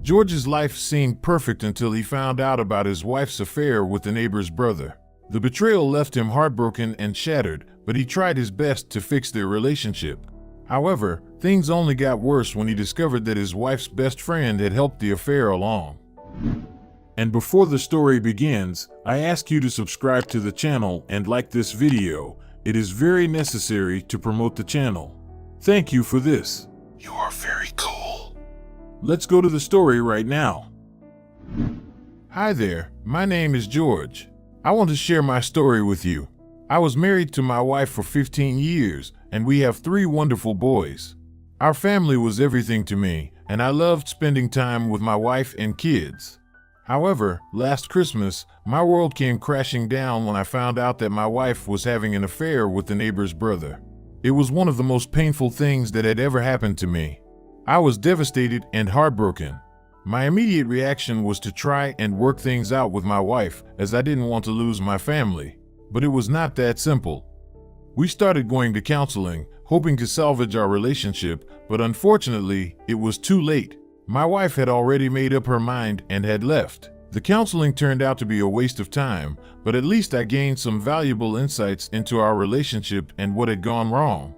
George's life seemed perfect until he found out about his wife's affair with the neighbor's brother. The betrayal left him heartbroken and shattered, but he tried his best to fix their relationship. However, things only got worse when he discovered that his wife's best friend had helped the affair along. And before the story begins, I ask you to subscribe to the channel and like this video. It is very necessary to promote the channel. Thank you for this. You are very cool. Let's go to the story right now. Hi there, my name is George. I want to share my story with you. I was married to my wife for 15 years, and we have 3 wonderful boys. Our family was everything to me, and I loved spending time with my wife and kids. However, last Christmas, my world came crashing down when I found out that my wife was having an affair with the neighbor's brother. It was one of the most painful things that had ever happened to me. I was devastated and heartbroken. My immediate reaction was to try and work things out with my wife, as I didn't want to lose my family. But it was not that simple. We started going to counseling, hoping to salvage our relationship, but unfortunately, it was too late. My wife had already made up her mind and had left. The counseling turned out to be a waste of time, but at least I gained some valuable insights into our relationship and what had gone wrong.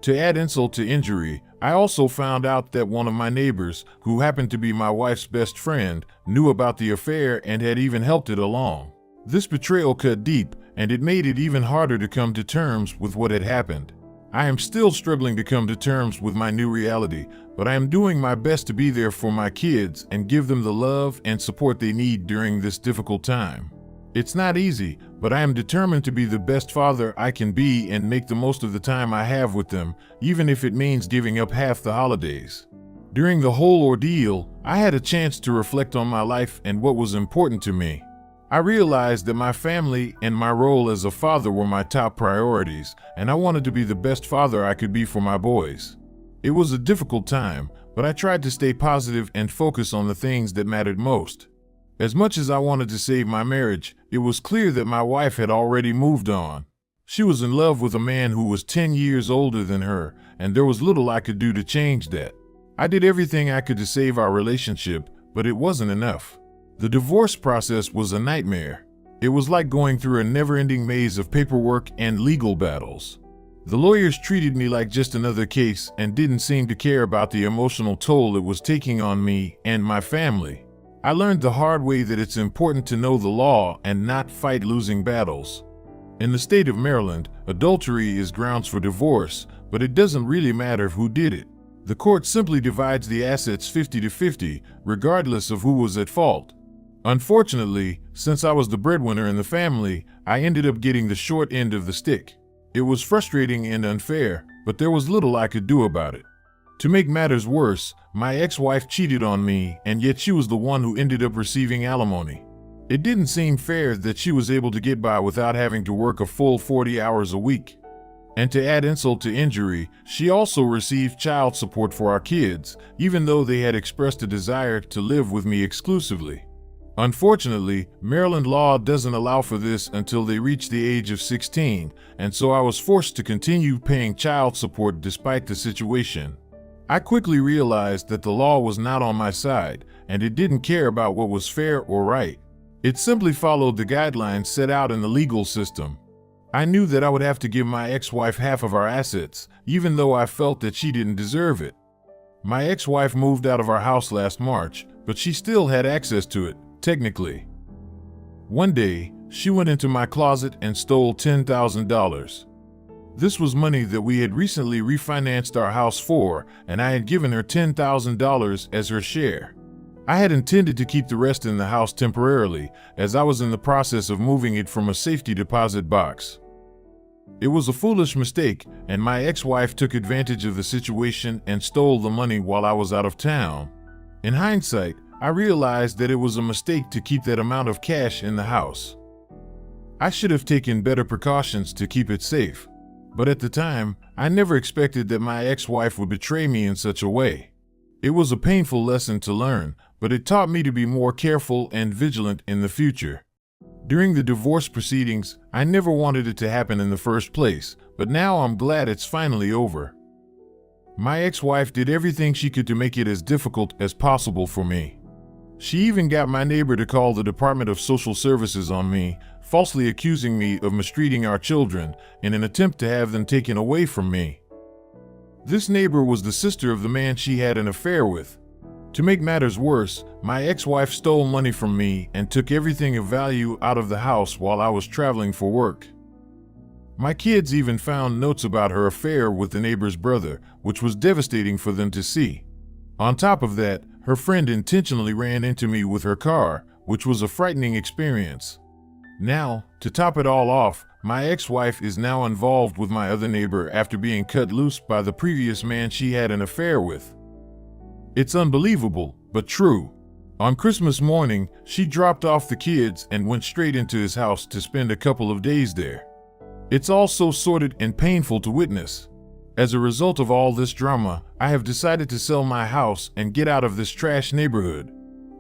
To add insult to injury, I also found out that one of my neighbors, who happened to be my wife's best friend, knew about the affair and had even helped it along. This betrayal cut deep, and it made it even harder to come to terms with what had happened. I am still struggling to come to terms with my new reality, but I am doing my best to be there for my kids and give them the love and support they need during this difficult time. It's not easy, but I am determined to be the best father I can be and make the most of the time I have with them, even if it means giving up half the holidays. During the whole ordeal, I had a chance to reflect on my life and what was important to me. I realized that my family and my role as a father were my top priorities, and I wanted to be the best father I could be for my boys. It was a difficult time, but I tried to stay positive and focus on the things that mattered most. As much as I wanted to save my marriage, it was clear that my wife had already moved on. She was in love with a man who was 10 years older than her, and there was little I could do to change that. I did everything I could to save our relationship, but it wasn't enough. The divorce process was a nightmare. It was like going through a never-ending maze of paperwork and legal battles. The lawyers treated me like just another case and didn't seem to care about the emotional toll it was taking on me and my family. I learned the hard way that it's important to know the law and not fight losing battles. In the state of Maryland, adultery is grounds for divorce, but it doesn't really matter who did it. The court simply divides the assets 50-50, regardless of who was at fault. Unfortunately, since I was the breadwinner in the family, I ended up getting the short end of the stick. It was frustrating and unfair, but there was little I could do about it. To make matters worse, my ex-wife cheated on me, and yet she was the one who ended up receiving alimony. It didn't seem fair that she was able to get by without having to work a full 40 hours a week. And to add insult to injury, she also received child support for our kids, even though they had expressed a desire to live with me exclusively. Unfortunately, Maryland law doesn't allow for this until they reach the age of 16, and so I was forced to continue paying child support despite the situation. I quickly realized that the law was not on my side, and it didn't care about what was fair or right. It simply followed the guidelines set out in the legal system. I knew that I would have to give my ex-wife half of our assets, even though I felt that she didn't deserve it. My ex-wife moved out of our house last March, but she still had access to it, technically. One day, she went into my closet and stole $10,000. This was money that we had recently refinanced our house for, and I had given her $10,000 as her share. I had intended to keep the rest in the house temporarily, as I was in the process of moving it from a safety deposit box. It was a foolish mistake, and my ex-wife took advantage of the situation and stole the money while I was out of town. In hindsight, I realized that it was a mistake to keep that amount of cash in the house. I should have taken better precautions to keep it safe. But at the time, I never expected that my ex-wife would betray me in such a way. It was a painful lesson to learn, but it taught me to be more careful and vigilant in the future. During the divorce proceedings, I never wanted it to happen in the first place, but now I'm glad it's finally over. My ex-wife did everything she could to make it as difficult as possible for me. She even got my neighbor to call the Department of Social Services on me, falsely accusing me of mistreating our children in an attempt to have them taken away from me. This neighbor was the sister of the man she had an affair with. To make matters worse, my ex-wife stole money from me and took everything of value out of the house while I was traveling for work. My kids even found notes about her affair with the neighbor's brother, which was devastating for them to see. On top of that, her friend intentionally ran into me with her car, which was a frightening experience. Now, to top it all off, my ex-wife is now involved with my other neighbor after being cut loose by the previous man she had an affair with. It's unbelievable, but true. On Christmas morning, she dropped off the kids and went straight into his house to spend a couple of days there. It's all so sordid and painful to witness. As a result of all this drama, I have decided to sell my house and get out of this trash neighborhood.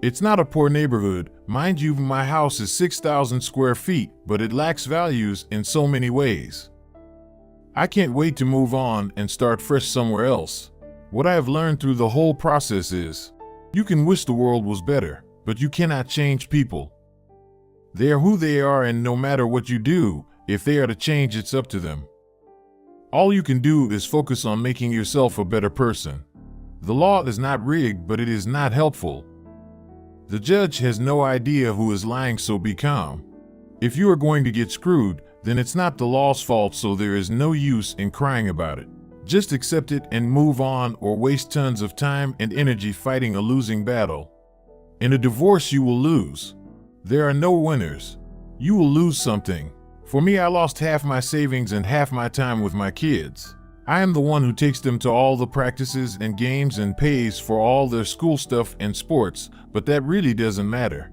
It's not a poor neighborhood, mind you, my house is 6,000 square feet, but it lacks values in so many ways. I can't wait to move on and start fresh somewhere else. What I have learned through the whole process is, you can wish the world was better, but you cannot change people. They are who they are, and no matter what you do, if they are to change, it's up to them. All you can do is focus on making yourself a better person. The law is not rigged, but it is not helpful. The judge has no idea who is lying, so be calm. If you are going to get screwed, then it's not the law's fault, so there is no use in crying about it. Just accept it and move on, or waste tons of time and energy fighting a losing battle. In a divorce, you will lose. There are no winners. You will lose something. For me, I lost half my savings and half my time with my kids. I am the one who takes them to all the practices and games and pays for all their school stuff and sports, but that really doesn't matter.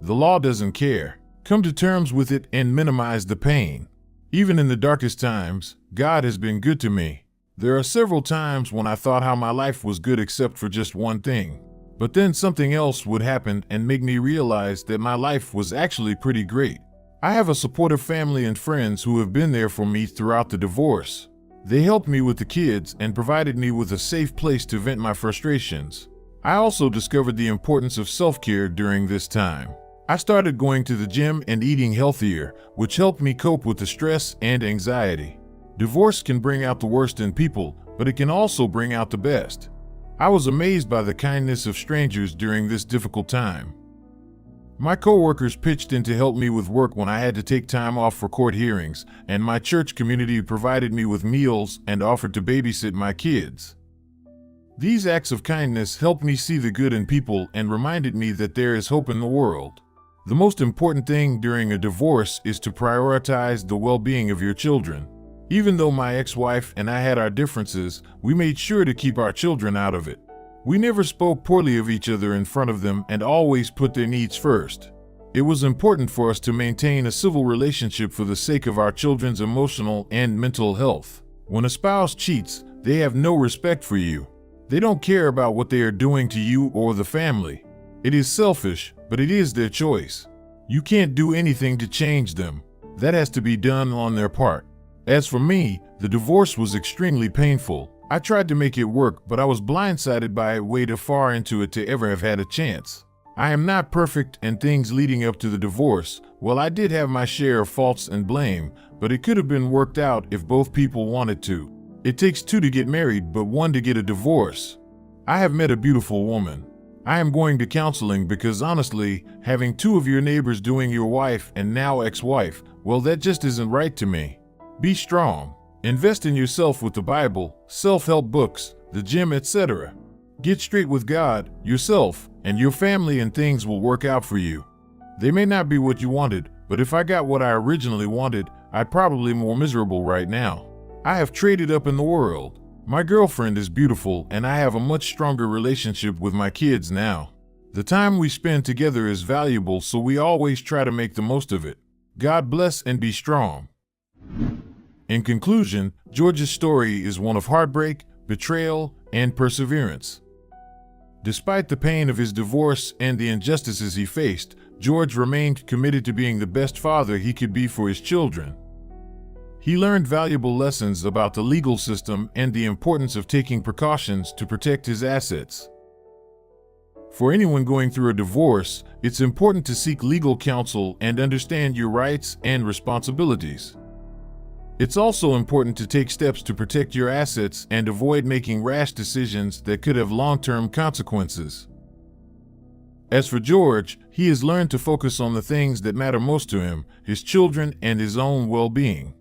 The law doesn't care. Come to terms with it and minimize the pain. Even in the darkest times, God has been good to me. There are several times when I thought how my life was good except for just one thing. But then something else would happen and make me realize that my life was actually pretty great. I have a supportive family and friends who have been there for me throughout the divorce. They helped me with the kids and provided me with a safe place to vent my frustrations. I also discovered the importance of self-care during this time. I started going to the gym and eating healthier, which helped me cope with the stress and anxiety. Divorce can bring out the worst in people, but it can also bring out the best. I was amazed by the kindness of strangers during this difficult time. My coworkers pitched in to help me with work when I had to take time off for court hearings, and my church community provided me with meals and offered to babysit my kids. These acts of kindness helped me see the good in people and reminded me that there is hope in the world. The most important thing during a divorce is to prioritize the well-being of your children. Even though my ex-wife and I had our differences, we made sure to keep our children out of it. We never spoke poorly of each other in front of them and always put their needs first. It was important for us to maintain a civil relationship for the sake of our children's emotional and mental health. When a spouse cheats, they have no respect for you. They don't care about what they are doing to you or the family. It is selfish, but it is their choice. You can't do anything to change them. That has to be done on their part. As for me, the divorce was extremely painful. I tried to make it work, but I was blindsided by it way too far into it to ever have had a chance. I am not perfect, and things leading up to the divorce, well, I did have my share of faults and blame, but it could have been worked out if both people wanted to. It takes two to get married, but one to get a divorce. I have met a beautiful woman. I am going to counseling because honestly, having two of your neighbors doing your wife and now ex-wife, well, that just isn't right to me. Be strong. Invest in yourself with the Bible, self-help books, the gym, etc. Get straight with God, yourself, and your family, and things will work out for you. They may not be what you wanted, but if I got what I originally wanted, I'd probably be more miserable right now. I have traded up in the world. My girlfriend is beautiful, and I have a much stronger relationship with my kids now. The time we spend together is valuable, so we always try to make the most of it. God bless and be strong. In conclusion, George's story is one of heartbreak, betrayal, and perseverance. Despite the pain of his divorce and the injustices he faced, George remained committed to being the best father he could be for his children. He learned valuable lessons about the legal system and the importance of taking precautions to protect his assets. For anyone going through a divorce, it's important to seek legal counsel and understand your rights and responsibilities. It's also important to take steps to protect your assets and avoid making rash decisions that could have long-term consequences. As for George, he has learned to focus on the things that matter most to him, his children and his own well-being.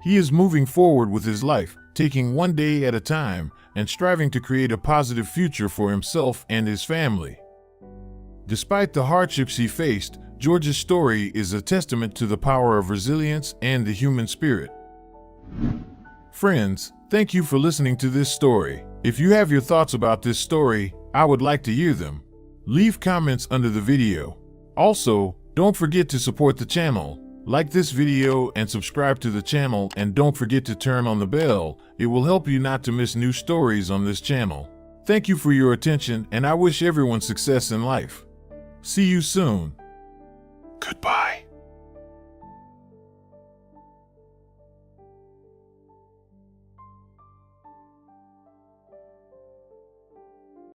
He is moving forward with his life, taking one day at a time, and striving to create a positive future for himself and his family. Despite the hardships he faced, George's story is a testament to the power of resilience and the human spirit. Friends, thank you for listening to this story. If you have your thoughts about this story, I would like to hear them. Leave comments under the video. Also, don't forget to support the channel. Like this video and subscribe to the channel, and don't forget to turn on the bell. It will help you not to miss new stories on this channel. Thank you for your attention, and I wish everyone success in life. See you soon.